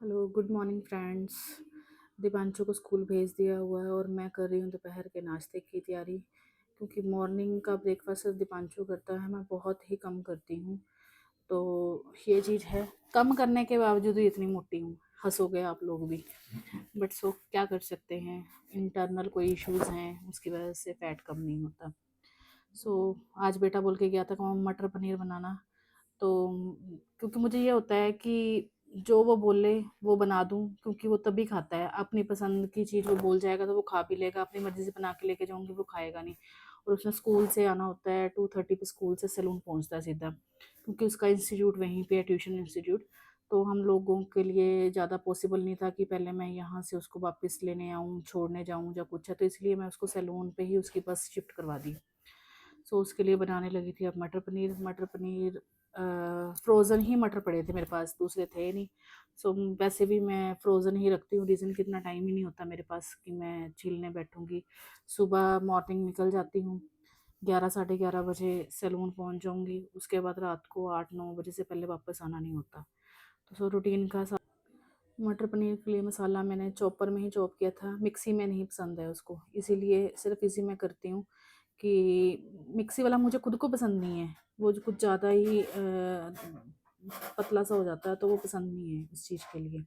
Hello, good morning friends. Deepanshu को school भेज दिया हुआ है और मैं कर रही हूँ दोपहर के नाश्ते की तैयारी, क्योंकि मॉर्निंग का ब्रेकफास्ट सिर्फ दीपांशु करता है, मैं बहुत ही कम करती हूँ। तो ये चीज़ है, कम करने के बावजूद ही इतनी मोटी हूँ। हंसोगे आप लोग भी, बट सो क्या कर सकते हैं, इंटरनल कोई इश्यूज हैं, उसकी वजह से फैट कम नहीं होता। आज बेटा बोल के गया था कि मटर पनीर बनाना। तो क्योंकि मुझे ये होता है कि जो वो बोले वो बना दूं, क्योंकि वो तभी खाता है। अपनी पसंद की चीज़ वो बोल जाएगा तो वो खा भी लेगा, अपनी मर्जी से बना के लेके जाऊंगी वो खाएगा नहीं। और उसने स्कूल से आना होता है 2:30 पे, स्कूल से सैलून पहुंचता है सीधा, क्योंकि उसका इंस्टीट्यूट वहीं पे है, ट्यूशन इंस्टीट्यूट। तो हम लोगों के लिए ज़्यादा पॉसिबल नहीं था कि पहले मैं यहाँ से उसको वापस लेने आऊँ, छोड़ने जाऊँ या कुछ है, तो इसलिए मैं उसको सैलून पे ही उसकी बस शिफ्ट करवा दी। उसके लिए बनाने लगी थी अब मटर पनीर। फ्रोज़न ही मटर पड़े थे मेरे पास, दूसरे थे नहीं। वैसे भी मैं फ्रोज़न ही रखती हूँ, रीज़न कि इतना टाइम ही नहीं होता मेरे पास कि मैं छीलने बैठूँगी। सुबह मॉर्निंग निकल जाती हूँ, 11 साढ़े 11 बजे सैलून पहुँच जाऊँगी, उसके बाद रात को 8 9 बजे से पहले वापस आना नहीं होता। रूटीन का मटर पनीर के लिए मसाला मैंने चॉपर में ही चॉप किया था, मिक्सी में नहीं पसंद है उसको, इसीलिए सिर्फ इसी में करती हूँ। कि मिक्सी वाला मुझे खुद को पसंद नहीं है, वो जो कुछ ज़्यादा ही पतला सा हो जाता है, तो वो पसंद नहीं है इस चीज़ के लिए।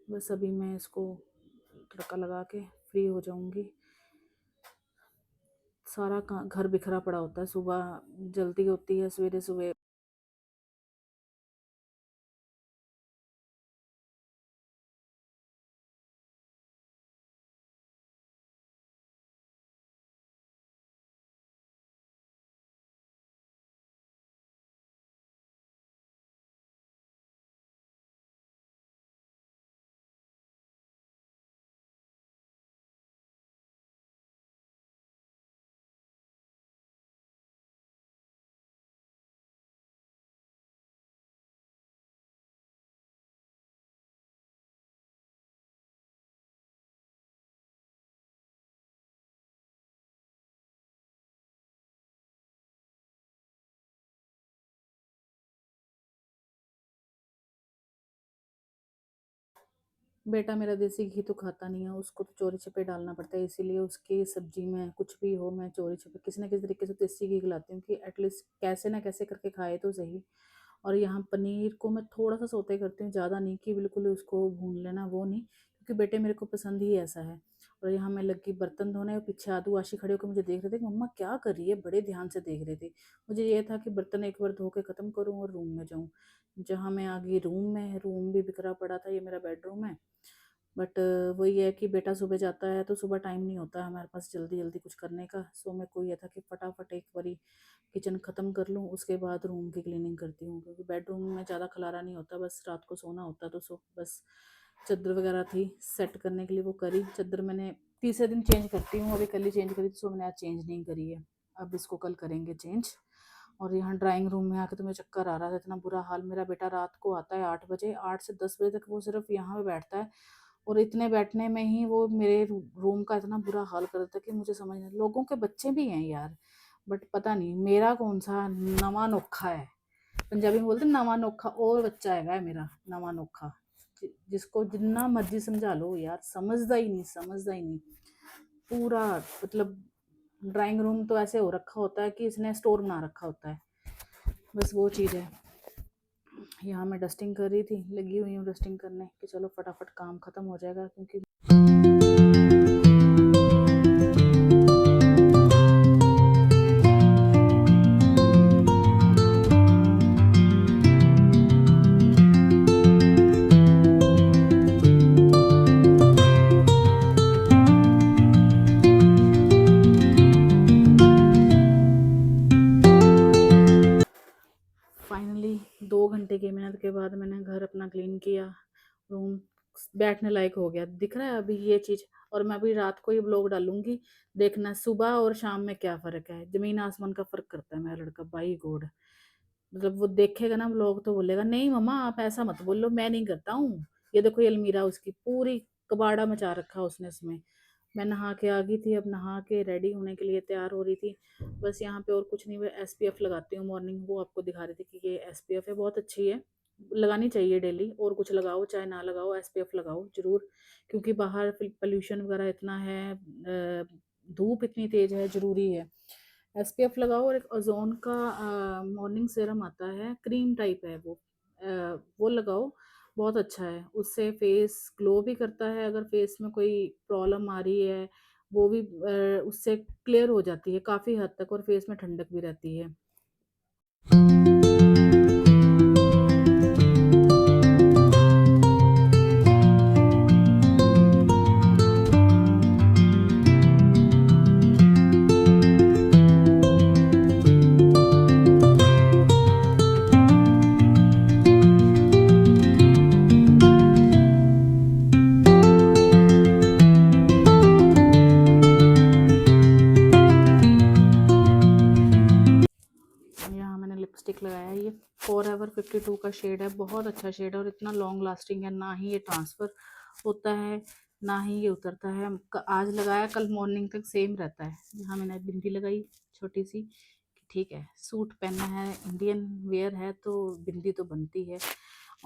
बस अभी मैं इसको तड़का लगा के फ्री हो जाऊंगी। सारा घर बिखरा पड़ा होता है, सुबह जल्दी होती है, सवेरे सवेरे बेटा मेरा देसी घी तो खाता नहीं है, उसको तो चोरी छिपे डालना पड़ता है, इसीलिए उसकी सब्जी में कुछ भी हो मैं चोरी छिपे किसी ना किसी तरीके से देसी घी खिलाती हूँ, कि एटलीस्ट कैसे ना कैसे करके खाए तो सही। और यहाँ पनीर को मैं थोड़ा सा सोते करती हूँ, ज़्यादा नहीं कि बिल्कुल उसको भून लेना, वो नहीं, क्योंकि बेटे मेरे को पसंद ही ऐसा है। और यहाँ मैं लगी बर्तन धोने, और पीछे आदू आशी खड़े होकर मुझे देख रहे थे कि मम्मा क्या कर रही है, बड़े ध्यान से देख रहे थे। मुझे ये था कि बर्तन एक बार धो के ख़त्म करूँ और रूम में जाऊँ। जहाँ मैं आ गई रूम में, रूम भी बिखरा पड़ा था, ये मेरा बेडरूम है। बट वही है कि बेटा सुबह जाता है तो सुबह टाइम नहीं होता हमारे पास जल्दी जल्दी कुछ करने का। मेरे को ये था कि फटाफट एक बारी किचन ख़त्म कर लूँ, उसके बाद रूम की क्लीनिंग करती हूँ, क्योंकि बेडरूम में ज़्यादा खलारा नहीं होता, बस रात को सोना होता है, तो बस चादर वगैरह थी सेट करने के लिए, वो करी। चादर मैंने तीसरे दिन चेंज करती हूँ, अभी कल ही चेंज करी, तो मैंने आज चेंज नहीं करी है, अब इसको कल करेंगे चेंज। और यहाँ ड्राइंग रूम में आके तो मुझे चक्कर आ रहा था, इतना बुरा हाल। मेरा बेटा रात को आता है 8 बजे, 8 से 10 बजे तक वो सिर्फ यहाँ पे बैठता है, और इतने बैठने में ही वो मेरे रूम का इतना बुरा हाल कर देता है कि मुझे समझ नहीं। लोगों के बच्चे भी हैं यार, बट पता नहीं मेरा कौन सा नवा नोखा है। पंजाबी में बोलते नवा नोखा, और बच्चा है मेरा नवा नोखा, जिसको जितना मर्जी समझा लो यार, समझदा ही नहीं, समझदा ही नहीं। पूरा मतलब ड्राइंग रूम तो ऐसे हो रखा होता है कि इसने स्टोर बना रखा होता है, बस वो चीज़ है। यहाँ मैं डस्टिंग कर रही थी, लगी हुई हूँ डस्टिंग करने कि चलो फटाफट काम ख़त्म हो जाएगा, क्योंकि फाइनली 2 घंटे की मेहनत के बाद मैंने घर अपना क्लीन किया, रूम बैठने लायक हो गया, दिख रहा है अभी ये चीज़। और मैं अभी रात को ये ब्लॉग डालूंगी, देखना सुबह और शाम में क्या फ़र्क है, ज़मीन आसमान का फ़र्क करता है मेरा लड़का, बाई गॉड। मतलब वो देखेगा ना ब्लॉग तो बोलेगा नहीं मम्मा आप ऐसा मत बोलो, मैं नहीं करता हूँ। ये देखो ये अलमीरा उसकी पूरी कबाड़ा मचा रखा उसने इसमें। मैं नहा के आ गई थी, अब नहा के रेडी होने के लिए तैयार हो रही थी। बस यहाँ पे और कुछ नहीं, मैं SPF लगाती हूँ मॉर्निंग, वो आपको दिखा रही थी कि ये SPF है, बहुत अच्छी है। लगानी चाहिए डेली, और कुछ लगाओ चाहे ना लगाओ, एसपीएफ लगाओ ज़रूर, क्योंकि बाहर पोल्यूशन वगैरह इतना है, धूप इतनी तेज़ है, ज़रूरी है। एसपीएफ लगाओ, और एक ओज़ोन का मॉर्निंग सीरम आता है, क्रीम टाइप है वो, वो लगाओ, बहुत अच्छा है। उससे फेस ग्लो भी करता है, अगर फेस में कोई प्रॉब्लम आ रही है, वो भी उससे क्लियर हो जाती है काफ़ी हद तक, और फेस में ठंडक भी रहती है। यहाँ मैंने लिपस्टिक लगाया है, ये फॉरएवर 52 का शेड है, बहुत अच्छा शेड है, और इतना लॉन्ग लास्टिंग है, ना ही ये ट्रांसफ़र होता है, ना ही ये उतरता है। आज लगाया, कल मॉर्निंग तक सेम रहता है। यहाँ मैंने बिंदी लगाई छोटी सी, ठीक है, सूट पहनना है, इंडियन वेयर है तो बिंदी तो बनती है।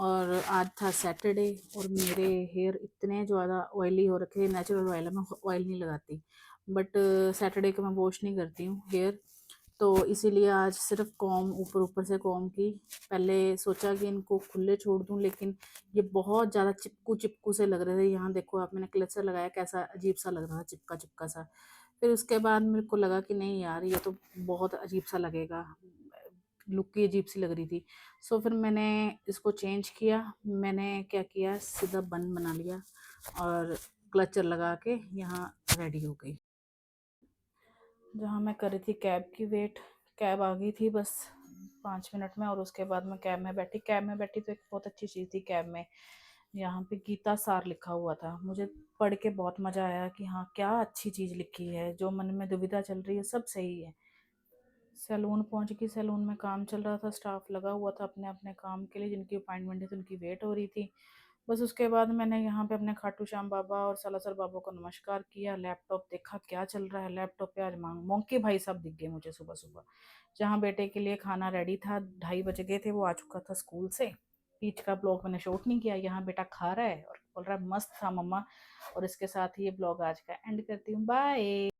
और आज था सैटरडे, और मेरे हेयर इतने ज़्यादा ऑयली हो रखे, नेचुरल ऑयल है, मैं ऑयल नहीं लगाती, बट सैटरडे को मैं वॉश नहीं करती हूँ हेयर, तो इसीलिए आज सिर्फ कॉम ऊपर ऊपर से कॉम की। पहले सोचा कि इनको खुले छोड़ दूं, लेकिन ये बहुत ज़्यादा चिपकू चिपकू से लग रहे थे। यहाँ देखो आप, मैंने क्लचर लगाया, कैसा अजीब सा लग रहा था, चिपका चिपका सा। फिर उसके बाद मेरे को लगा कि नहीं यार, ये तो बहुत अजीब सा लगेगा, लुक ही अजीब सी लग रही थी। सो फिर मैंने इसको चेंज किया। मैंने क्या किया, सीधा बन बना लिया, और क्लचर लगा के यहाँ रेडी हो गई। जहाँ मैं कर रही थी कैब की वेट, कैब आ गई थी बस 5 मिनट में, और उसके बाद मैं कैब में बैठी। कैब में बैठी तो एक बहुत अच्छी चीज़ थी कैब में, यहाँ पे गीता सार लिखा हुआ था। मुझे पढ़ के बहुत मज़ा आया कि हाँ, क्या अच्छी चीज़ लिखी है, जो मन में दुविधा चल रही है सब सही है। सैलून पहुँच गई, सैलून में काम चल रहा था, स्टाफ लगा हुआ था अपने अपने काम के लिए, जिनकी अपॉइंटमेंट थी उनकी वेट हो रही थी। बस उसके बाद मैंने यहाँ पे अपने खाटू श्याम बाबा और सालासर बाबा को नमस्कार किया, लैपटॉप देखा क्या चल रहा है। लैपटॉप पे आज मोंकी भाई साहब दिख गए मुझे सुबह सुबह, जहाँ बेटे के लिए खाना रेडी था, 2:30 बज गए थे, वो आ चुका था स्कूल से। बीच का ब्लॉग मैंने शूट नहीं किया, यहाँ बेटा खा रहा है और बोल रहा है मस्त था मम्मा। और इसके साथ ही ये ब्लॉग आज का एंड करती हूँ, बाय।